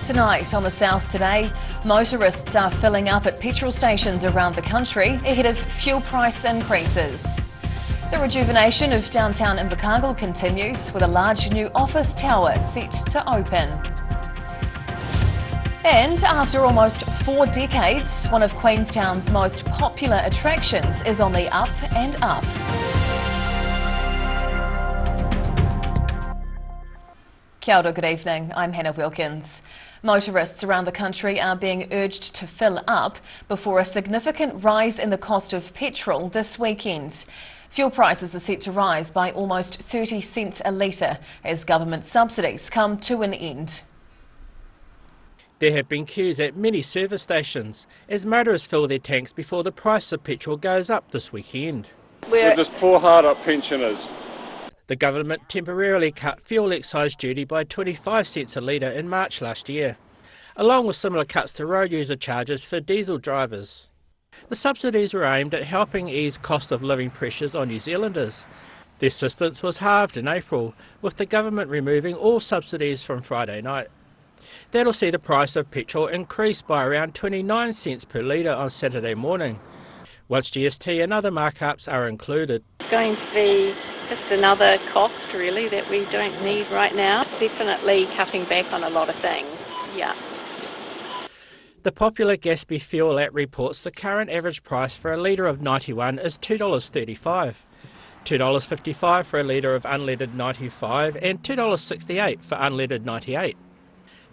Tonight on the South Today, motorists are filling up at petrol stations around the country ahead of fuel price increases. The rejuvenation of downtown Invercargill continues with a large new office tower set to open. And after almost 4 decades, one of Queenstown's most popular attractions is on the up and up. Kia ora, good evening. I'm Hannah Wilkins. Motorists around the country are being urged to fill up before a significant rise in the cost of petrol this weekend. Fuel prices are set to rise by almost 30 cents a litre as government subsidies come to an end. There have been queues at many service stations as motorists fill their tanks before the price of petrol goes up this weekend. We're just poor hard-up pensioners. The government temporarily cut fuel excise duty by 25 cents a litre in March last year, along with similar cuts to road user charges for diesel drivers. The subsidies were aimed at helping ease cost of living pressures on New Zealanders. The assistance was halved in April, with the government removing all subsidies from Friday night. That'll see the price of petrol increase by around 29 cents per litre on Saturday morning, once GST and other markups are included. It's going to be just another cost really that we don't need right now. Definitely cutting back on a lot of things, yeah. The popular Gaspy Fuel app reports the current average price for a litre of 91 is $2.35, $2.55 for a litre of unleaded 95 and $2.68 for unleaded 98.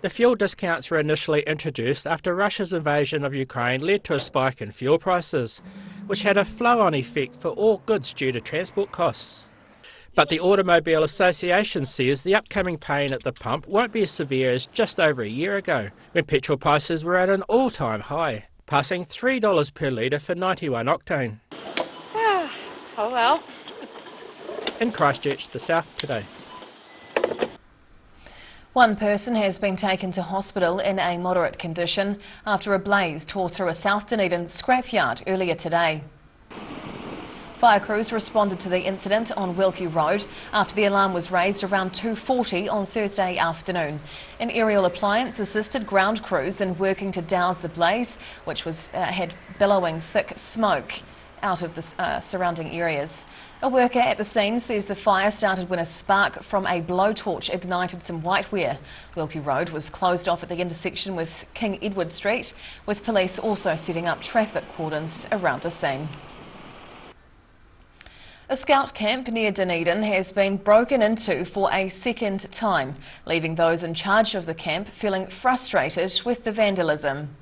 The fuel discounts were initially introduced after Russia's invasion of Ukraine led to a spike in fuel prices, which had a flow-on effect for all goods due to transport costs. But the Automobile Association says the upcoming pain at the pump won't be as severe as just over a year ago, when petrol prices were at an all-time high, passing $3 per litre for 91 octane. Oh well. In Christchurch, the South Today. One person has been taken to hospital in a moderate condition after a blaze tore through a South Dunedin scrapyard earlier today. Fire crews responded to the incident on Wilkie Road after the alarm was raised around 2:40 on Thursday afternoon. An aerial appliance assisted ground crews in working to douse the blaze, which had billowing thick smoke out of the surrounding areas. A worker at the scene says the fire started when a spark from a blowtorch ignited some whiteware. Wilkie Road was closed off at the intersection with King Edward Street, with police also setting up traffic cordons around the scene. A scout camp near Dunedin has been broken into for a second time, leaving those in charge of the camp feeling frustrated with the vandalism.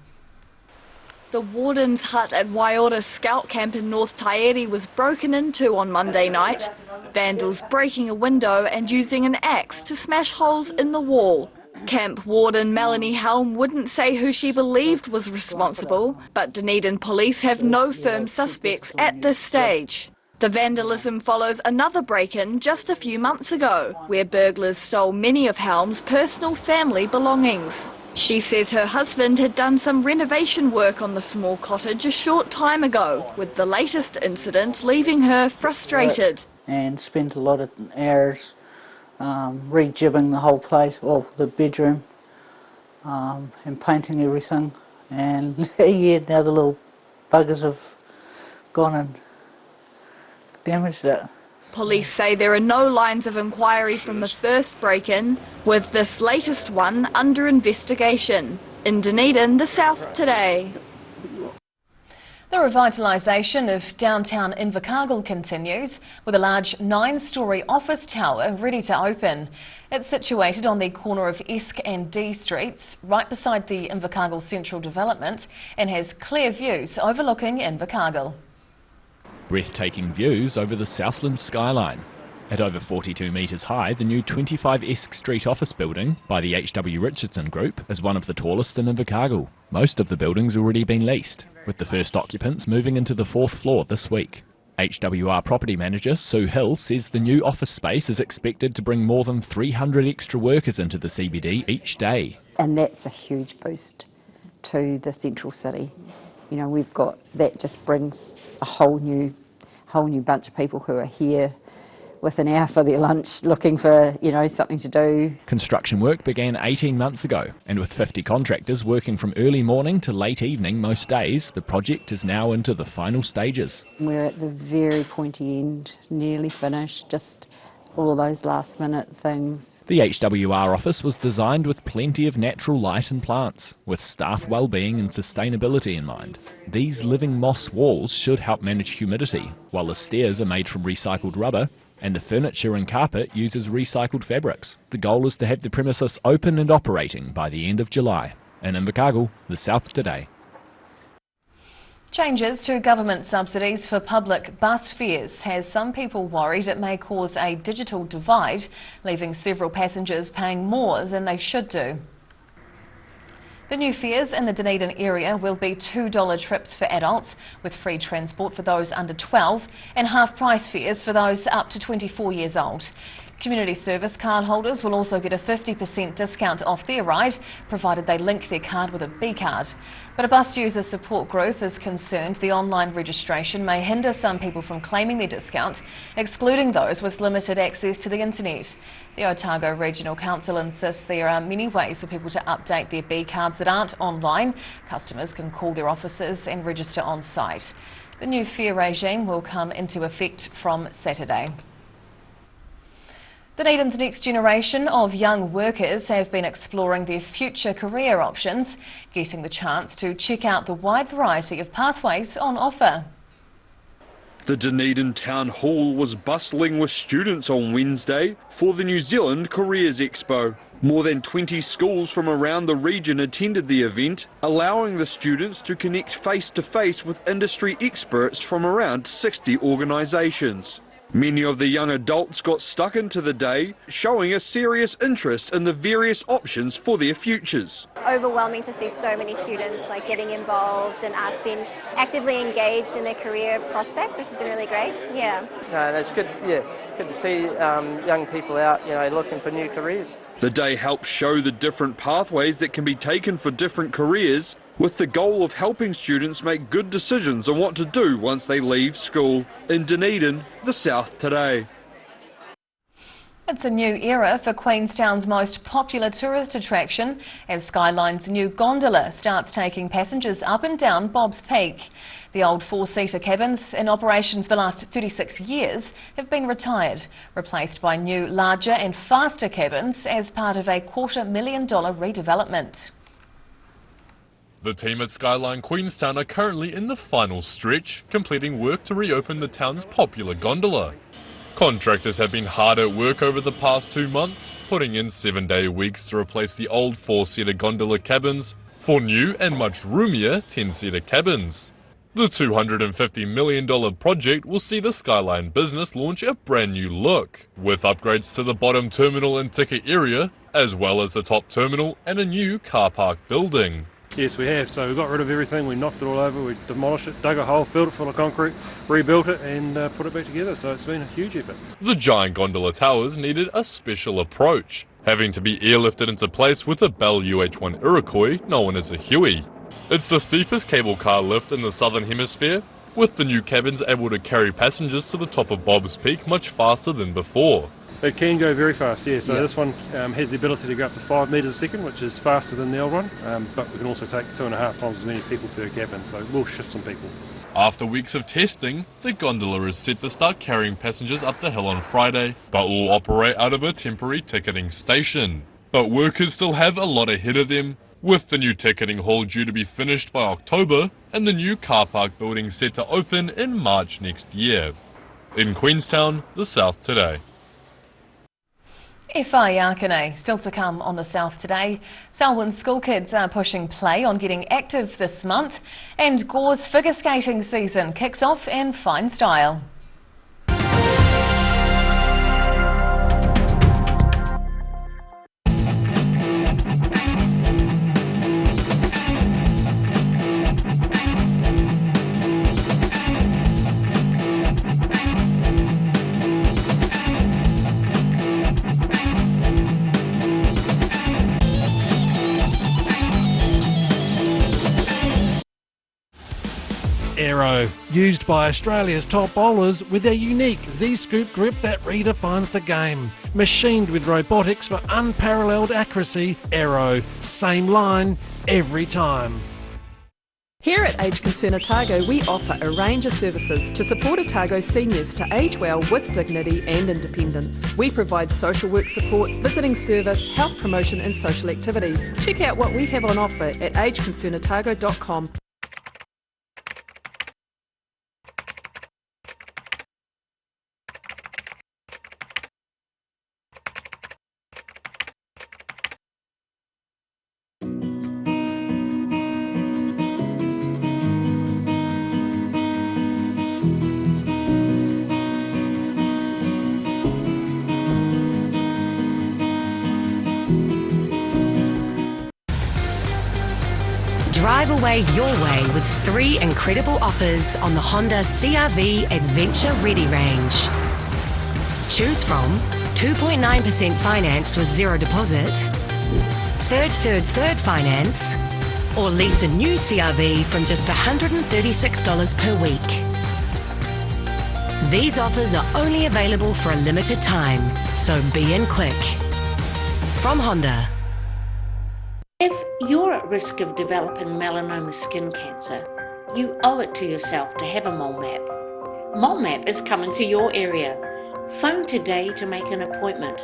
The warden's hut at Waiora Scout Camp in North Tairi was broken into on Monday night. Vandals breaking a window and using an axe to smash holes in the wall. Camp warden Melanie Helm wouldn't say who she believed was responsible, but Dunedin police have no firm suspects at this stage. The vandalism follows another break-in just a few months ago, where burglars stole many of Helm's personal family belongings. She says her husband had done some renovation work on the small cottage a short time ago, with the latest incident leaving her frustrated. And spent a lot of hours rejibbing the whole place, well, the bedroom, and painting everything. And yeah, now the little buggers have gone and damaged it. Police say there are no lines of inquiry from the first break-in, with this latest one under investigation. In Dunedin, the South Today. The revitalisation of downtown Invercargill continues with a large 9-storey office tower ready to open. It's situated on the corner of Esk and D streets, right beside the Invercargill Central Development, and has clear views overlooking Invercargill. Breathtaking views over the Southland Skyline. At over 42 metres high, the new 25 Esk Street office building by the HW Richardson Group is one of the tallest in Invercargill. Most of the building's already been leased, with the first occupants moving into the 4th floor this week. HWR property manager Sue Hill says the new office space is expected to bring more than 300 extra workers into the CBD each day. And that's a huge boost to the central city. You know, we've got, that just brings a whole new bunch of people who are here with an hour for their lunch, looking for, something to do. Construction work began 18 months ago, and with 50 contractors working from early morning to late evening most days, the project is now into the final stages. We're at the very pointy end, nearly finished, just all those last minute things. The HWR office was designed with plenty of natural light and plants, with staff well-being and sustainability in mind. These living moss walls should help manage humidity, while the stairs are made from recycled rubber, and the furniture and carpet uses recycled fabrics. The goal is to have the premises open and operating by the end of July. In Invercargill, the South Today. Changes to government subsidies for public bus fares has some people worried it may cause a digital divide, leaving several passengers paying more than they should do. The new fares in the Dunedin area will be $2 trips for adults, with free transport for those under 12 and half-price fares for those up to 24 years old. Community service card holders will also get a 50% discount off their ride, provided they link their card with a B card. But a bus user support group is concerned the online registration may hinder some people from claiming their discount, excluding those with limited access to the internet. The Otago Regional Council insists there are many ways for people to update their B cards that aren't online. Customers can call their offices and register on site. The new fare regime will come into effect from Saturday. Dunedin's next generation of young workers have been exploring their future career options, getting the chance to check out the wide variety of pathways on offer. The Dunedin Town Hall was bustling with students on Wednesday for the New Zealand Careers Expo. More than 20 schools from around the region attended the event, allowing the students to connect face-to-face with industry experts from around 60 organisations. Many of the young adults got stuck into the day, showing a serious interest in the various options for their futures. Overwhelming to see so many students getting involved and us being actively engaged in their career prospects, which has been really great. Yeah. No, that's good. Yeah, good to see young people out, looking for new careers. The day helps show the different pathways that can be taken for different careers, with the goal of helping students make good decisions on what to do once they leave school. In Dunedin, the South Today. It's a new era for Queenstown's most popular tourist attraction as Skyline's new Gondola starts taking passengers up and down Bob's Peak. The old four-seater cabins, in operation for the last 36 years, have been retired, replaced by new, larger and faster cabins as part of a $250,000 redevelopment. The team at Skyline Queenstown are currently in the final stretch, completing work to reopen the town's popular gondola. Contractors have been hard at work over the past 2 months, putting in 7-day weeks to replace the old 4-seater gondola cabins for new and much roomier 10-seater cabins. The $250 million project will see the Skyline business launch a brand new look, with upgrades to the bottom terminal and ticket area, as well as the top terminal and a new car park building. Yes, we have. So we got rid of everything, we knocked it all over, we demolished it, dug a hole, filled it full of concrete, rebuilt it and put it back together, so it's been a huge effort. The giant gondola towers needed a special approach, having to be airlifted into place with a Bell UH-1 Iroquois known as a Huey. It's the steepest cable car lift in the southern hemisphere, with the new cabins able to carry passengers to the top of Bob's Peak much faster than before. It can go very fast, yeah. So this one has the ability to go up to 5 metres a second, which is faster than the old one, but we can also take 2.5 times as many people per cabin, so we'll shift some people. After weeks of testing, the gondola is set to start carrying passengers up the hill on Friday, but will operate out of a temporary ticketing station. But workers still have a lot ahead of them, with the new ticketing hall due to be finished by October and the new car park building set to open in March next year. In Queenstown, the South Today. FI Arkane, still to come on the South Today. Selwyn school kids are pushing play on getting active this month, and Gore's figure skating season kicks off in fine style. Aero, used by Australia's top bowlers with their unique Z-scoop grip that redefines the game. Machined with robotics for unparalleled accuracy, Aero, same line, every time. Here at Age Concern Otago, we offer a range of services to support Otago seniors to age well with dignity and independence. We provide social work support, visiting service, health promotion and social activities. Check out what we have on offer at ageconcernotago.com. Drive away your way with 3 incredible offers on the Honda CR-V Adventure Ready range. Choose from 2.9% finance with zero deposit, third finance, or lease a new CR-V from just $136 per week. These offers are only available for a limited time, so be in quick. From Honda. If you're at risk of developing melanoma skin cancer, you owe it to yourself to have a mole map. Mole map is coming to your area. Phone today to make an appointment.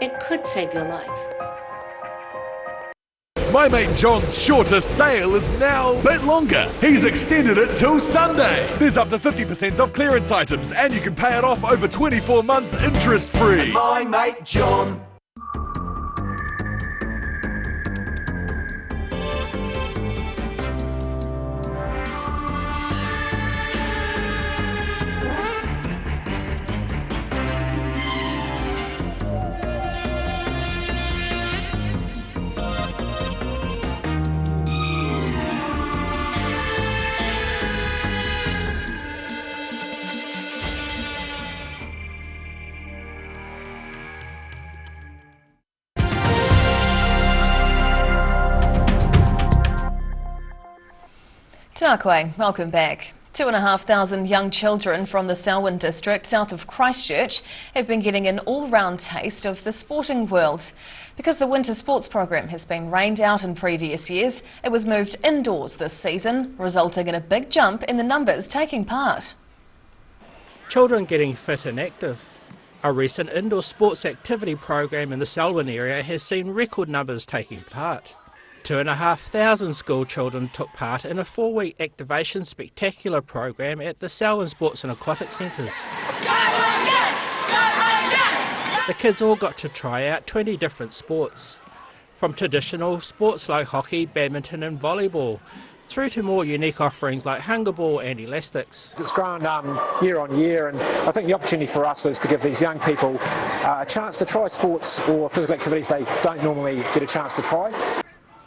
It could save your life. My mate John's shortest sale is now a bit longer. He's extended it till Sunday. There's up to 50% off clearance items and you can pay it off over 24 months interest-free. My mate John. Tēnā, welcome back. 2,500 young children from the Southland district south of Christchurch have been getting an all-round taste of the sporting world. Because the winter sports program has been rained out in previous years, it was moved indoors this season, resulting in a big jump in the numbers taking part. Children getting fit and active. A recent indoor sports activity program in the Southland area has seen record numbers taking part. 2,500 school children took part in a 4-week activation spectacular program at the Southland Sports and Aquatic Centres. The kids all got to try out 20 different sports, from traditional sports like hockey, badminton and volleyball, through to more unique offerings like hunger ball and elastics. It's grown year on year, and I think the opportunity for us is to give these young people a chance to try sports or physical activities they don't normally get a chance to try.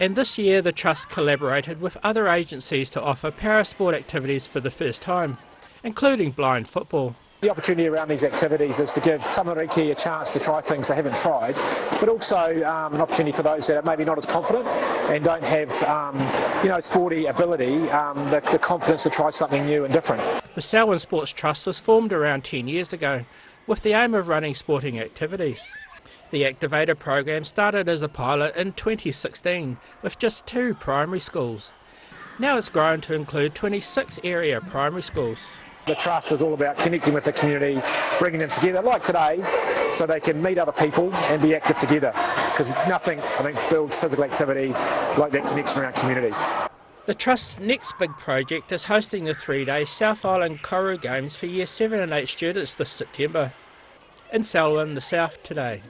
And this year the Trust collaborated with other agencies to offer parasport activities for the first time, including blind football. The opportunity around these activities is to give tamariki a chance to try things they haven't tried, but also an opportunity for those that are maybe not as confident and don't have sporty ability, the confidence to try something new and different. The Southland Sports Trust was formed around 10 years ago with the aim of running sporting activities. The Activator program started as a pilot in 2016 with just 2 primary schools. Now it's grown to include 26 area primary schools. The Trust is all about connecting with the community, bringing them together, like today, so they can meet other people and be active together, because nothing, I think, builds physical activity like that connection around community. The Trust's next big project is hosting the 3-day South Island Koru Games for Year 7 and 8 students this September. In Southland, the South today.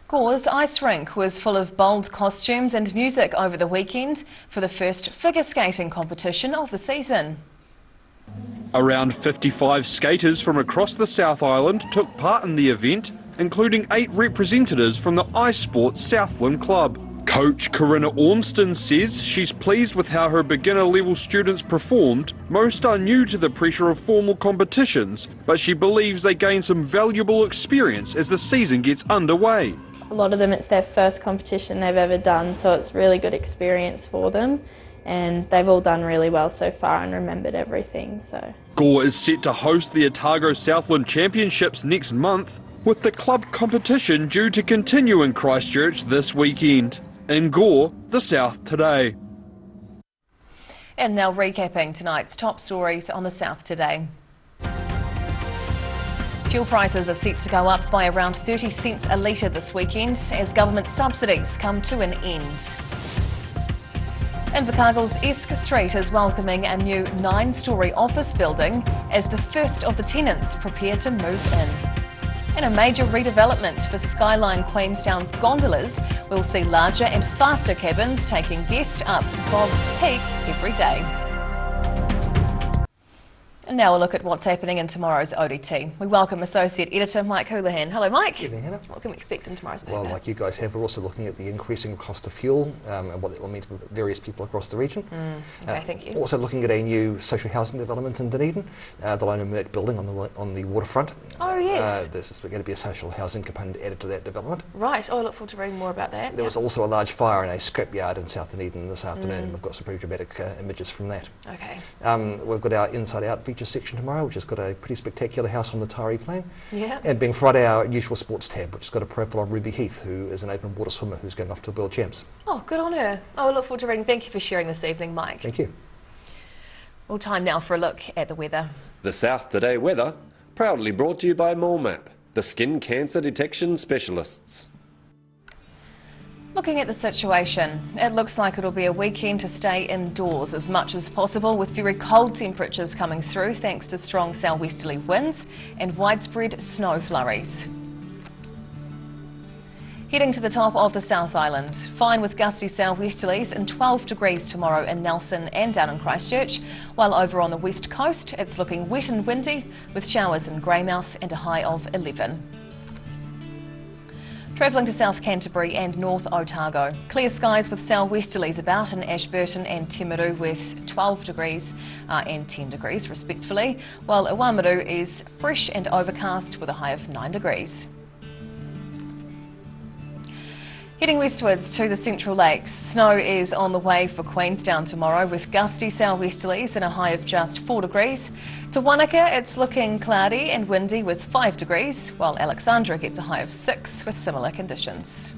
Gore's ice rink was full of bold costumes and music over the weekend for the first figure skating competition of the season. Around 55 skaters from across the South Island took part in the event, including 8 representatives from the Ice Sports Southland Club. Coach Corinna Ormston says she's pleased with how her beginner-level students performed. Most are new to the pressure of formal competitions, but she believes they gain some valuable experience as the season gets underway. A lot of them, it's their first competition they've ever done, so it's a really good experience for them. and they've all done really well so far and remembered everything. So Gore is set to host the Otago Southland Championships next month, with the club competition due to continue in Christchurch this weekend. In Gore, the South Today. And now recapping tonight's top stories on the South Today. Fuel prices are set to go up by around 30 cents a litre this weekend as government subsidies come to an end. Invercargill's Esk Street is welcoming a new 9-storey office building as the first of the tenants prepare to move in. And a major redevelopment for Skyline Queenstown's gondolas will see larger and faster cabins taking guests up Bob's Peak every day. And now a look at what's happening in tomorrow's ODT. We welcome Associate Editor Mike Houlihan. Hello, Mike. Good evening, Hannah. What can we expect in tomorrow's paper? Well, like you guys have, we're also looking at the increasing cost of fuel and what that will mean to various people across the region. Okay, thank you. Also looking at a new social housing development in Dunedin, the Lone and Merck building on the waterfront. Oh, yes. There's going to be a social housing component added to that development. Right. Oh, I look forward to reading more about that. There was also a large fire in a scrapyard in South Dunedin this afternoon. We've got some pretty dramatic images from that. Okay. We've got our Inside Out features section tomorrow, which has got a pretty spectacular house on the Tari Plain. Yeah. And being Friday, our usual sports tab, which has got a profile of Ruby Heath, who is an open water swimmer who's going off to the World Champs. Oh, good on her. Oh, I look forward to reading. Thank you for sharing this evening, Mike. Thank you. Well, time now for a look at the weather. The South Today weather, proudly brought to you by MoleMap, the skin cancer detection specialists. Looking at the situation, it looks like it'll be a weekend to stay indoors as much as possible, with very cold temperatures coming through thanks to strong southwesterly winds and widespread snow flurries. Heading to the top of the South Island, fine with gusty southwesterlies and 12 degrees tomorrow in Nelson and down in Christchurch, while over on the west coast it's looking wet and windy with showers in Greymouth and a high of 11. Travelling to South Canterbury and North Otago, clear skies with southwesterlies about in Ashburton and Timaru with 12 degrees and 10 degrees respectively, while Iwamiru is fresh and overcast with a high of 9 degrees. Heading westwards to the Central Lakes, snow is on the way for Queenstown tomorrow with gusty southwesterlies and a high of just 4 degrees. To Wanaka, it's looking cloudy and windy with 5 degrees, while Alexandra gets a high of 6 with similar conditions.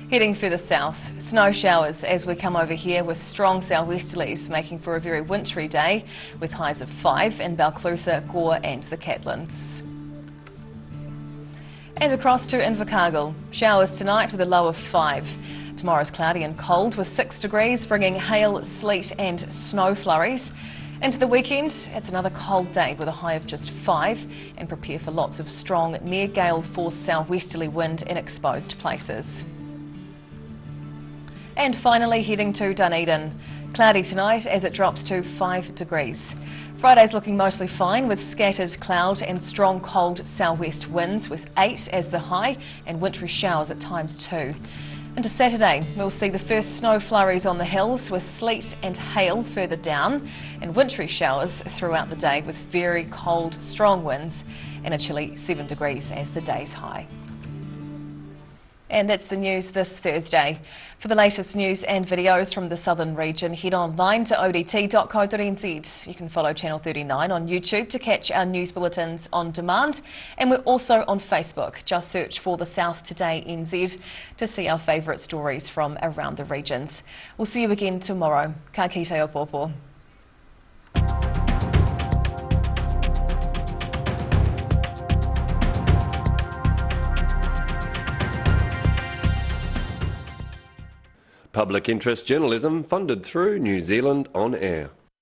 Heading further south, snow showers as we come over here with strong southwesterlies, making for a very wintry day with highs of 5 in Balclutha, Gore and the Catlins. And across to Invercargill, showers tonight with a low of 5. Tomorrow's cloudy and cold with 6 degrees, bringing hail, sleet and snow flurries. Into the weekend, it's another cold day with a high of just 5, and prepare for lots of strong near gale force southwesterly wind in exposed places. And finally heading to Dunedin, cloudy tonight as it drops to 5 degrees. Friday's looking mostly fine with scattered cloud and strong cold southwest winds with 8 as the high and wintry showers at times too. Into Saturday, we'll see the first snow flurries on the hills with sleet and hail further down and wintry showers throughout the day with very cold, strong winds and a chilly 7 degrees as the day's high. And that's the news this Thursday. For the latest news and videos from the southern region, head online to odt.co.nz. You can follow Channel 39 on YouTube to catch our news bulletins on demand. And we're also on Facebook. Just search for the South Today NZ to see our favourite stories from around the regions. We'll see you again tomorrow. Ka kite o pōpō. Public interest journalism funded through New Zealand On Air.